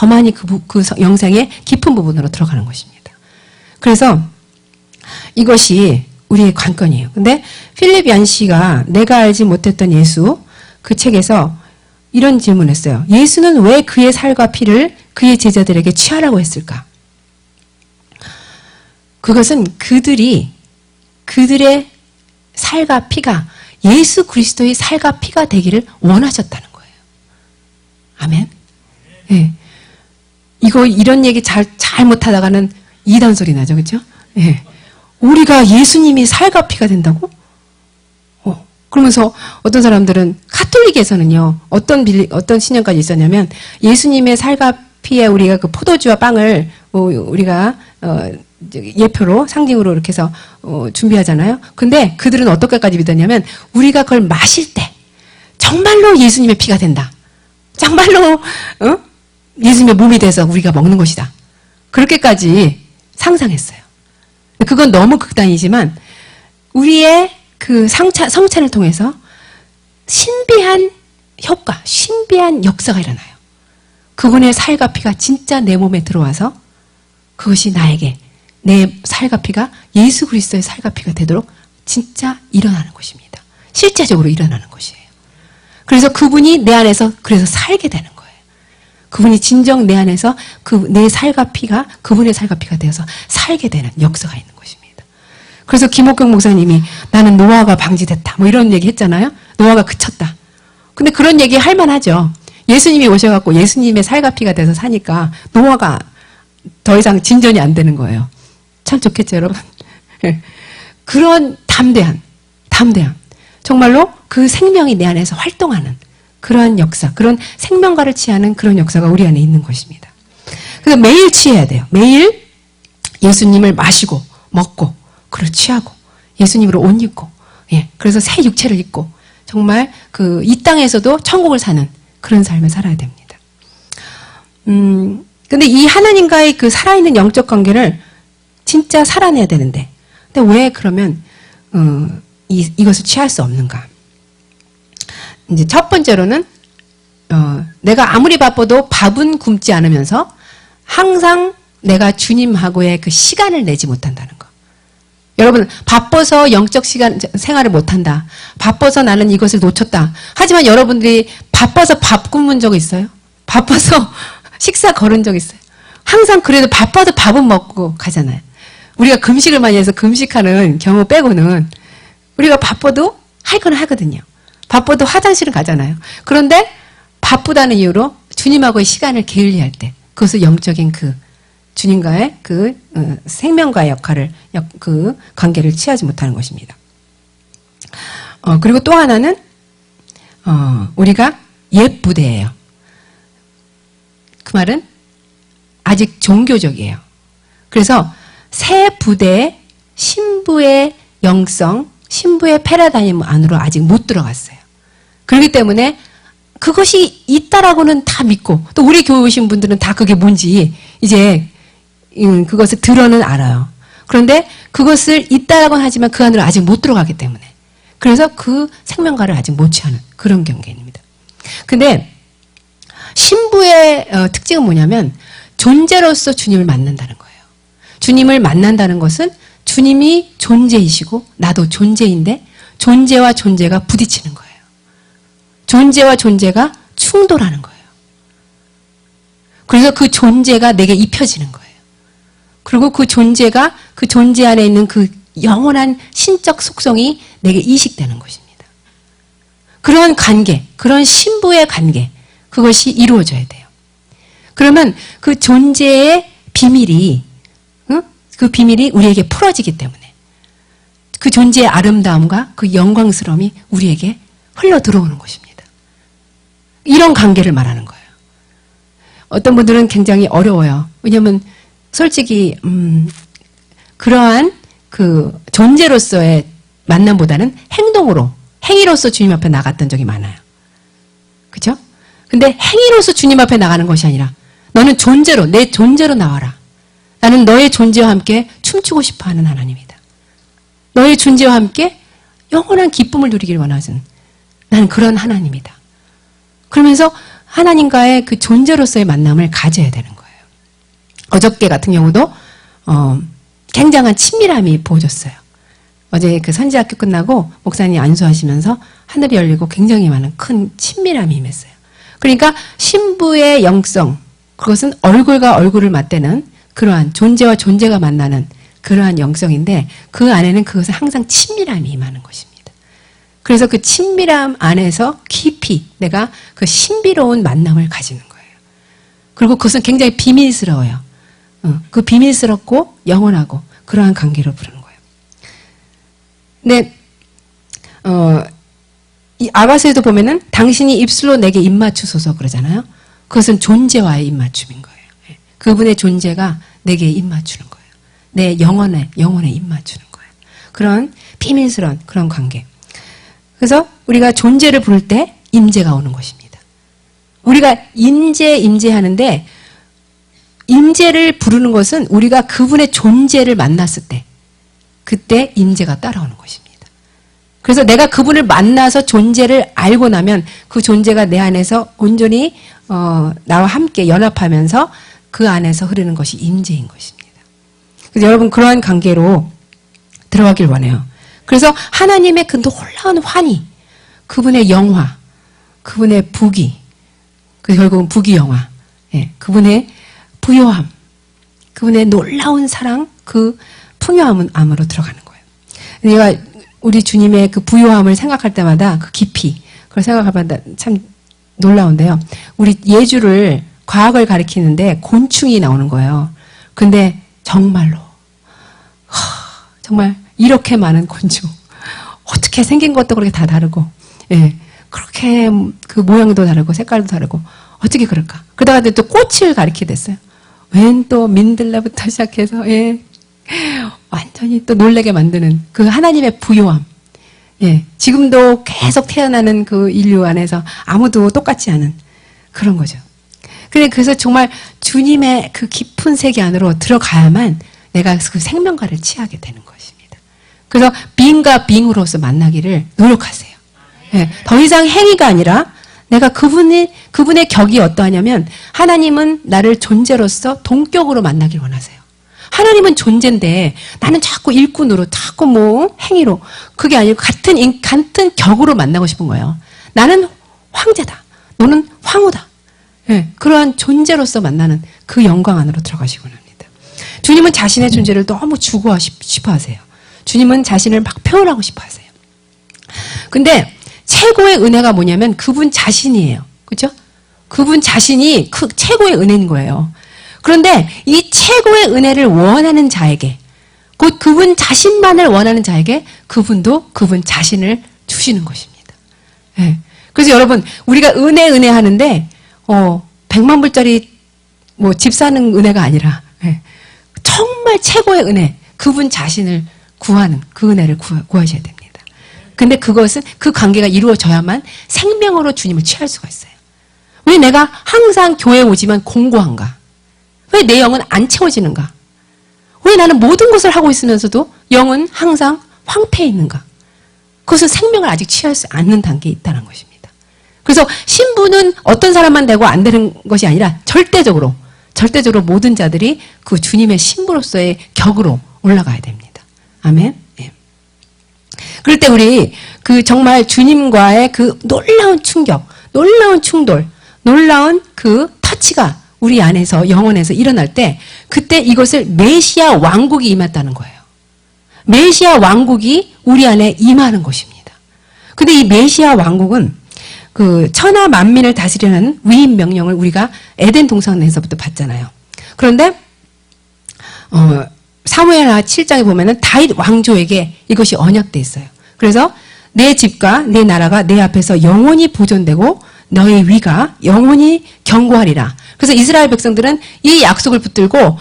더 많이 그 영생의 깊은 부분으로 들어가는 것입니다. 그래서 이것이 우리의 관건이에요. 근데 필립 얀시가 내가 알지 못했던 예수 그 책에서 이런 질문을 했어요. 예수는 왜 그의 살과 피를 그의 제자들에게 취하라고 했을까? 그것은 그들의 살과 피가 예수 그리스도의 살과 피가 되기를 원하셨다는 거예요. 아멘. 예. 이런 얘기 잘 못하다가는 이단 소리 나죠, 그렇죠? 예. 우리가 예수님이 살과 피가 된다고? 그러면서 어떤 사람들은 카톨릭에서는요, 어떤 신념까지 있었냐면 예수님의 살과 피에 우리가 그 포도주와 빵을 우리가 예표로 상징으로 이렇게 해서 준비하잖아요. 근데 그들은 어떻게까지 믿었냐면 우리가 그걸 마실 때 정말로 예수님의 피가 된다. 정말로 예수님의 몸이 돼서 우리가 먹는 것이다. 그렇게까지 상상했어요. 그건 너무 극단이지만 우리의 그 성찬을 통해서 신비한 효과, 신비한 역사가 일어나요. 그분의 살과 피가 진짜 내 몸에 들어와서 그것이 나에게 내 살과 피가 예수 그리스도의 살과 피가 되도록 진짜 일어나는 것입니다. 실제적으로 일어나는 것이에요. 그래서 그분이 내 안에서 그래서 살게 되는 거예요. 그분이 진정 내 안에서 내 살과 피가 그분의 살과 피가 되어서 살게 되는 역사가 있는 것입니다. 그래서 김옥경 목사님이 나는 노화가 방지됐다 뭐 이런 얘기 했잖아요. 노화가 그쳤다. 근데 그런 얘기 할 만하죠. 예수님이 오셔갖고 예수님의 살과 피가 돼서 사니까 노화가 더 이상 진전이 안 되는 거예요. 참 좋겠죠, 여러분? 그런 담대함. 정말로 그 생명이 내 안에서 활동하는 그러한 역사, 그런 생명과를 취하는 그런 역사가 우리 안에 있는 것입니다. 그래서 매일 취해야 돼요. 매일 예수님을 마시고, 먹고, 그걸 취하고, 예수님으로 옷 입고, 예. 그래서 새 육체를 입고, 정말 이 땅에서도 천국을 사는 그런 삶을 살아야 됩니다. 근데 이 하나님과의 그 살아있는 영적 관계를 진짜 살아내야 되는데, 근데 왜 그러면, 이것을 취할 수 없는가? 이제 첫 번째로는, 내가 아무리 바빠도 밥은 굶지 않으면서 항상 내가 주님하고의 그 시간을 내지 못한다는 거. 여러분, 바빠서 영적 생활을 못한다. 바빠서 나는 이것을 놓쳤다. 하지만 여러분들이 바빠서 밥 굶은 적 있어요? 바빠서 식사 거른 적 있어요? 항상 그래도 바빠도 밥은 먹고 가잖아요. 우리가 금식을 많이 해서 금식하는 경우 빼고는 우리가 바빠도 할 건 하거든요. 바빠도 화장실을 가잖아요. 그런데 바쁘다는 이유로 주님하고의 시간을 게을리할 때 그것을 영적인 그 주님과의 그 생명과의 역할을 그 관계를 취하지 못하는 것입니다. 그리고 또 하나는 우리가 옛 부대예요. 그 말은 아직 종교적이에요. 그래서 새 부대의 신부의 영성, 신부의 패러다임 안으로 아직 못 들어갔어요. 그렇기 때문에 그것이 있다라고는 다 믿고 또 우리 교회 오신 분들은 다 그게 뭔지 이제 그것을 들어는 알아요. 그런데 그것을 있다라고 하지만 그 안으로 아직 못 들어가기 때문에 그래서 그 생명과를 아직 못 취하는 그런 경계입니다. 근데 신부의 특징은 뭐냐면 존재로서 주님을 만난다는 거예요. 주님을 만난다는 것은 주님이 존재이시고 나도 존재인데 존재와 존재가 부딪히는 거예요. 존재와 존재가 충돌하는 거예요. 그래서 그 존재가 내게 입혀지는 거예요. 그리고 그 존재가 그 존재 안에 있는 그 영원한 신적 속성이 내게 이식되는 것입니다. 그런 관계, 그런 신부의 관계, 그것이 이루어져야 돼요. 그러면 그 존재의 비밀이, 그 비밀이 우리에게 풀어지기 때문에 그 존재의 아름다움과 그 영광스러움이 우리에게 흘러 들어오는 것입니다. 이런 관계를 말하는 거예요. 어떤 분들은 굉장히 어려워요. 왜냐하면 솔직히 그러한 그 존재로서의 만남보다는 행위로서 주님 앞에 나갔던 적이 많아요. 그렇죠? 근데 행위로서 주님 앞에 나가는 것이 아니라 너는 존재로, 내 존재로 나와라. 나는 너의 존재와 함께 춤추고 싶어하는 하나님이다. 너의 존재와 함께 영원한 기쁨을 누리길 원하는 나는 그런 하나님이다. 그러면서 하나님과의 그 존재로서의 만남을 가져야 되는 거예요. 어저께 같은 경우도 굉장한 친밀함이 보여졌어요. 어제 그 선지학교 끝나고 목사님 안수하시면서 하늘이 열리고 굉장히 많은 큰 친밀함이 임했어요. 그러니까 신부의 영성, 그것은 얼굴과 얼굴을 맞대는 그러한 존재와 존재가 만나는 그러한 영성인데 그 안에는 그것은 항상 친밀함이 임하는 것입니다. 그래서 그 친밀함 안에서 깊이 내가 그 신비로운 만남을 가지는 거예요. 그리고 그것은 굉장히 비밀스러워요. 그 비밀스럽고 영원하고 그러한 관계로 부르는 거예요. 근데 이 아가서에도 보면은 당신이 입술로 내게 입맞추소서 그러잖아요. 그것은 존재와의 입맞춤인 거예요. 그분의 존재가 내게 입맞추는 거예요. 내 영혼에 입맞추는 거예요. 그런 비밀스러운 그런 관계. 그래서 우리가 존재를 부를 때 임재가 오는 것입니다. 우리가 임재하는데 임재를 부르는 것은 우리가 그분의 존재를 만났을 때 그때 임재가 따라오는 것입니다. 그래서 내가 그분을 만나서 존재를 알고 나면 그 존재가 내 안에서 온전히 나와 함께 연합하면서 그 안에서 흐르는 것이 임재인 것입니다. 그래서 여러분 그러한 관계로 들어가길 원해요. 그래서 하나님의 그 놀라운 환희, 그분의 영화, 그분의 부귀, 결국은 부귀영화, 그분의 부요함, 그분의 놀라운 사랑, 그 풍요함으로 들어가는 거예요. 내가 우리 주님의 그 부요함을 생각할 때마다 그 깊이, 그걸 생각할 때마다 참 놀라운데요. 우리 예주를 과학을 가리키는데 곤충이 나오는 거예요. 근데 정말로 정말 이렇게 많은 곤충, 어떻게 생긴 것도 그렇게 다 다르고, 그렇게 그 모양도 다르고 색깔도 다르고 어떻게 그럴까? 그러다가 또 꽃을 가리키게 됐어요. 웬 또 민들레부터 시작해서 완전히 또 놀라게 만드는 그 하나님의 부요함. 지금도 계속 태어나는 그 인류 안에서 아무도 똑같지 않은 그런 거죠. 그래서 정말 주님의 그 깊은 세계 안으로 들어가야만 내가 그 생명과를 취하게 되는 것입니다. 그래서 빙과 빙으로서 만나기를 노력하세요. 더 이상 행위가 아니라 내가 그분의 격이 어떠하냐면 하나님은 나를 존재로서 동격으로 만나길 원하세요. 하나님은 존재인데 나는 자꾸 일꾼으로 자꾸 뭐 행위로 그게 아니고 같은 격으로 만나고 싶은 거예요. 나는 황제다. 너는 황후다. 그러한 존재로서 만나는 그 영광 안으로 들어가시기 원합니다. 주님은 자신의 존재를 너무 추구하고 싶어 하세요. 주님은 자신을 막 표현하고 싶어 하세요. 근데 최고의 은혜가 뭐냐면 그분 자신이에요. 그렇죠? 그분 자신이 그 최고의 은혜인 거예요. 그런데 이 최고의 은혜를 원하는 자에게, 곧 그분 자신만을 원하는 자에게 그분도 그분 자신을 주시는 것입니다. 그래서 여러분 우리가 은혜 하는데 100만 불짜리 뭐 집 사는 은혜가 아니라 정말 최고의 은혜, 그분 자신을 구하는 그 은혜를 구하셔야 됩니다. 근데 그것은 그 관계가 이루어져야만 생명으로 주님을 취할 수가 있어요. 왜 내가 항상 교회에 오지만 공고한가? 왜 내 영은 안 채워지는가? 왜 나는 모든 것을 하고 있으면서도 영은 항상 황폐해 있는가? 그것은 생명을 아직 취할 수 않는 단계에 있다는 것입니다. 그래서 신부는 어떤 사람만 되고 안 되는 것이 아니라 절대적으로 모든 자들이 그 주님의 신부로서의 격으로 올라가야 됩니다. 아멘. 그럴 때 우리 그 정말 주님과의 그 놀라운 충격, 놀라운 충돌, 놀라운 그 터치가 우리 안에서 영혼에서 일어날 때 그때 이것을 메시아 왕국이 임했다는 거예요. 메시아 왕국이 우리 안에 임하는 것입니다. 근데 이 메시아 왕국은 그 천하 만민을 다스리는 위임 명령을 우리가 에덴 동산에서부터 받잖아요. 그런데 사무엘하 7장에 보면은 다윗 왕조에게 이것이 언약돼 있어요. 그래서 내 집과 내 나라가 내 앞에서 영원히 보존되고 너의 위가 영원히 견고하리라. 그래서 이스라엘 백성들은 이 약속을 붙들고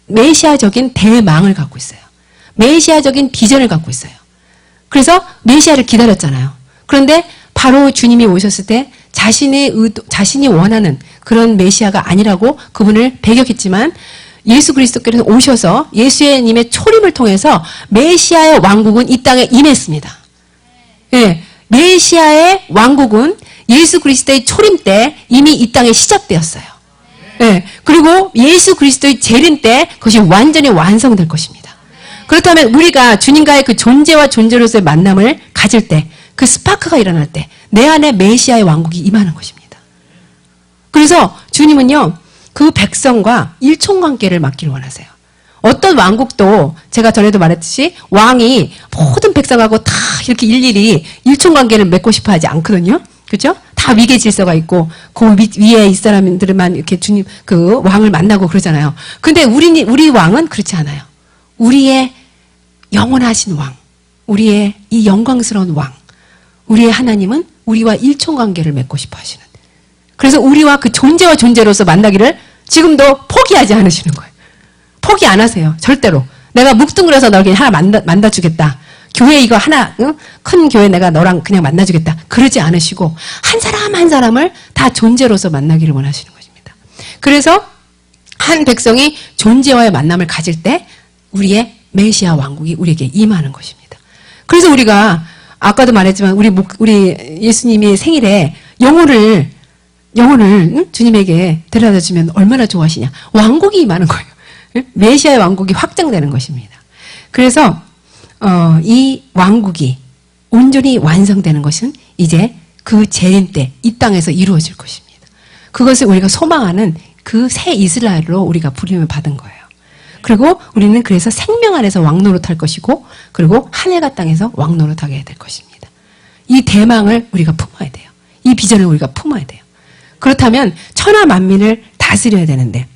메시아적인 대망을 갖고 있어요. 메시아적인 비전을 갖고 있어요. 그래서 메시아를 기다렸잖아요. 그런데 바로 주님이 오셨을 때 자신이 원하는 그런 메시아가 아니라고 그분을 배격했지만 예수 그리스도께서 오셔서 예수님의 초림을 통해서 메시아의 왕국은 이 땅에 임했습니다. 메시아의 왕국은 예수 그리스도의 초림 때 이미 이 땅에 시작되었어요. 네. 그리고 예수 그리스도의 재림 때 그것이 완전히 완성될 것입니다. 그렇다면 우리가 주님과의 그 존재와 존재로서의 만남을 가질 때, 그 스파크가 일어날 때 내 안에 메시아의 왕국이 임하는 것입니다. 그래서 주님은요, 그 백성과 일총관계를 맺기를 원하세요. 어떤 왕국도 제가 전에도 말했듯이 왕이 모든 백성하고 다 이렇게 일일이 일총관계를 맺고 싶어 하지 않거든요. 그죠? 다 위계 질서가 있고 그 위에 이 사람들만 이렇게 주님 그 왕을 만나고 그러잖아요. 근데 우리 왕은 그렇지 않아요. 우리의 영원하신 왕, 우리의 이 영광스러운 왕, 우리의 하나님은 우리와 일총관계를 맺고 싶어 하시는. 그래서 우리와 그 존재와 존재로서 만나기를 지금도 포기하지 않으시는 거예요. 포기 안 하세요. 절대로. 내가 묵뚱그려서 너 그냥 하나 만나주겠다. 교회 이거 하나, 응? 큰 교회 내가 너랑 그냥 만나주겠다. 그러지 않으시고 한 사람 한 사람을 다 존재로서 만나기를 원하시는 것입니다. 그래서 한 백성이 존재와의 만남을 가질 때 우리의 메시아 왕국이 우리에게 임하는 것입니다. 그래서 우리가 아까도 말했지만 우리 예수님이 생일에 영혼을 응? 주님에게 데려다 주면 얼마나 좋아하시냐. 왕국이 임하는 거예요. 응? 메시아의 왕국이 확장되는 것입니다. 그래서 이 왕국이 온전히 완성되는 것은 이제 그 재림 때 이 땅에서 이루어질 것입니다. 그것을 우리가 소망하는 그 새 이스라엘로 우리가 부름을 받은 거예요. 그리고 우리는 그래서 생명 안에서 왕노릇할 것이고, 그리고 하늘과 땅에서 왕노릇하게 될 것입니다. 이 대망을 우리가 품어야 돼요. 이 비전을 우리가 품어야 돼요. 그렇다면 천하 만민을 다스려야 되는데,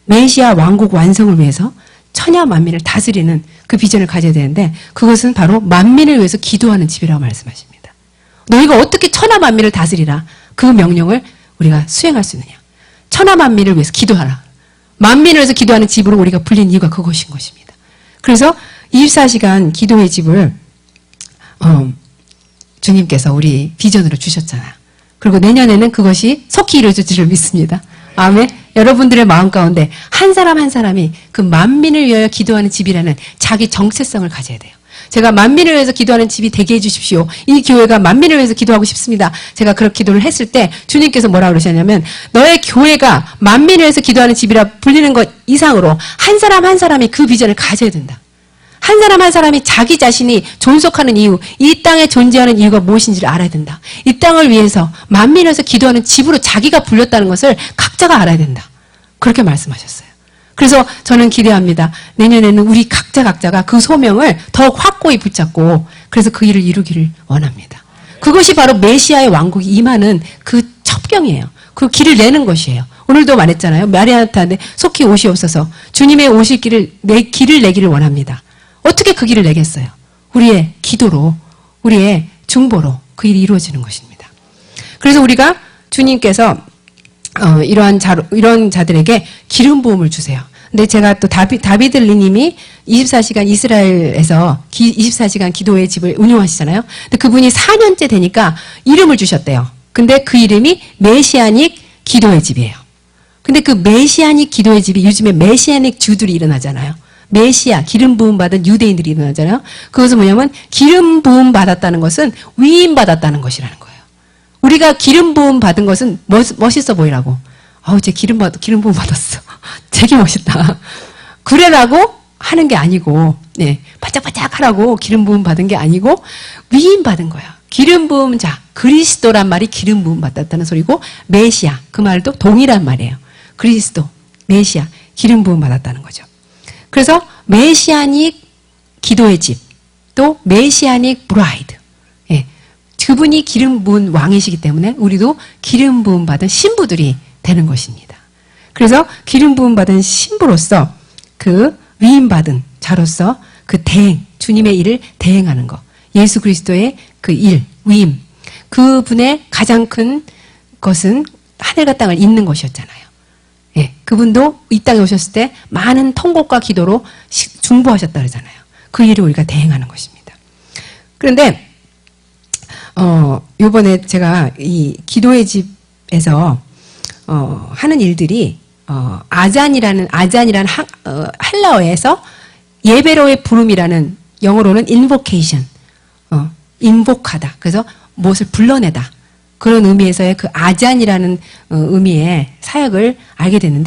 메시아 왕국 완성을 위해서 천하 만민을 다스리는 그 비전을 가져야 되는데, 그것은 바로 만민을 위해서 기도하는 집이라고 말씀하십니다. 너희가 어떻게 천하 만민을 다스리라, 그 명령을 우리가 수행할 수 있느냐. 천하 만민을 위해서 기도하라. 만민을 위해서 기도하는 집으로 우리가 불린 이유가 그것인 것입니다. 그래서 24시간 기도의 집을 주님께서 우리 비전으로 주셨잖아요. 그리고 내년에는 그것이 속히 이루어질 줄 믿습니다. 아멘. 여러분들의 마음 가운데 한 사람 한 사람이 그 만민을 위하여 기도하는 집이라는 자기 정체성을 가져야 돼요. 제가 만민을 위해서 기도하는 집이 되게 해주십시오. 이 교회가 만민을 위해서 기도하고 싶습니다. 제가 그렇게 기도를 했을 때 주님께서 뭐라고 그러셨냐면, 너의 교회가 만민을 위해서 기도하는 집이라 불리는 것 이상으로 한 사람 한 사람이 그 비전을 가져야 된다. 한 사람 한 사람이 자기 자신이 존속하는 이유, 이 땅에 존재하는 이유가 무엇인지를 알아야 된다. 이 땅을 위해서 만민을 위해서 기도하는 집으로 자기가 불렸다는 것을 각자가 알아야 된다. 그렇게 말씀하셨어요. 그래서 저는 기대합니다. 내년에는 우리 각자가 그 소명을 더욱 확고히 붙잡고 그래서 그 일을 이루기를 원합니다. 그것이 바로 메시아의 왕국이 임하는 그 첩경이에요. 그 길을 내는 것이에요. 오늘도 말했잖아요. 마리아한테 속히 오시옵소서. 주님의 오실 길을 내기를 원합니다. 어떻게 그 길을 내겠어요? 우리의 기도로, 우리의 중보로 그 일이 이루어지는 것입니다. 그래서 우리가 주님께서 이런 자들에게 기름 부음을 주세요. 근데 제가 또 다비드 리님이 24시간 이스라엘에서 24시간 기도의 집을 운영하시잖아요. 근데 그분이 4년째 되니까 이름을 주셨대요. 근데 그 이름이 메시아닉 기도의 집이에요. 근데 그 메시아닉 기도의 집이 요즘에 메시아닉 주들이 일어나잖아요. 메시아, 기름 부음 받은 유대인들이 일어나잖아요. 그것은 뭐냐면 기름 부음 받았다는 것은 위임 받았다는 것이라는 거예요. 우리가 기름 부음 받은 것은 멋있어 보이라고. 쟤 기름 부음 받았어. 되게 멋있다. 그래라고 하는 게 아니고, 네, 바짝바짝 하라고 기름 부음 받은 게 아니고 위임 받은 거야. 기름 부음 자, 그리스도란 말이 기름 부음 받았다는 소리고, 메시아, 그 말도 동일한 말이에요. 그리스도, 메시아, 기름 부음 받았다는 거죠. 그래서 메시아닉 기도의 집, 또 메시아닉 브라이드. 예, 그분이 기름 부은 왕이시기 때문에 우리도 기름 부음 받은 신부들이 되는 것입니다. 그래서 기름 부음 받은 신부로서 그 위임 받은 자로서 그 대행, 주님의 일을 대행하는 것, 예수 그리스도의 그 일, 위임, 그분의 가장 큰 것은 하늘과 땅을 잇는 것이었잖아요. 예, 그분도 이 땅에 오셨을 때 많은 통곡과 기도로 중보하셨다 그러잖아요. 그 일을 우리가 대행하는 것입니다. 그런데 요번에 제가 이 기도의 집에서 하는 일들이 아잔이라는 헬라어에서 예배로의 부름이라는, 영어로는 invocation, 인복하다. 그래서 무엇을 불러내다. 그런 의미에서의 그 아잔이라는 의미의 사역을 알게 됐는데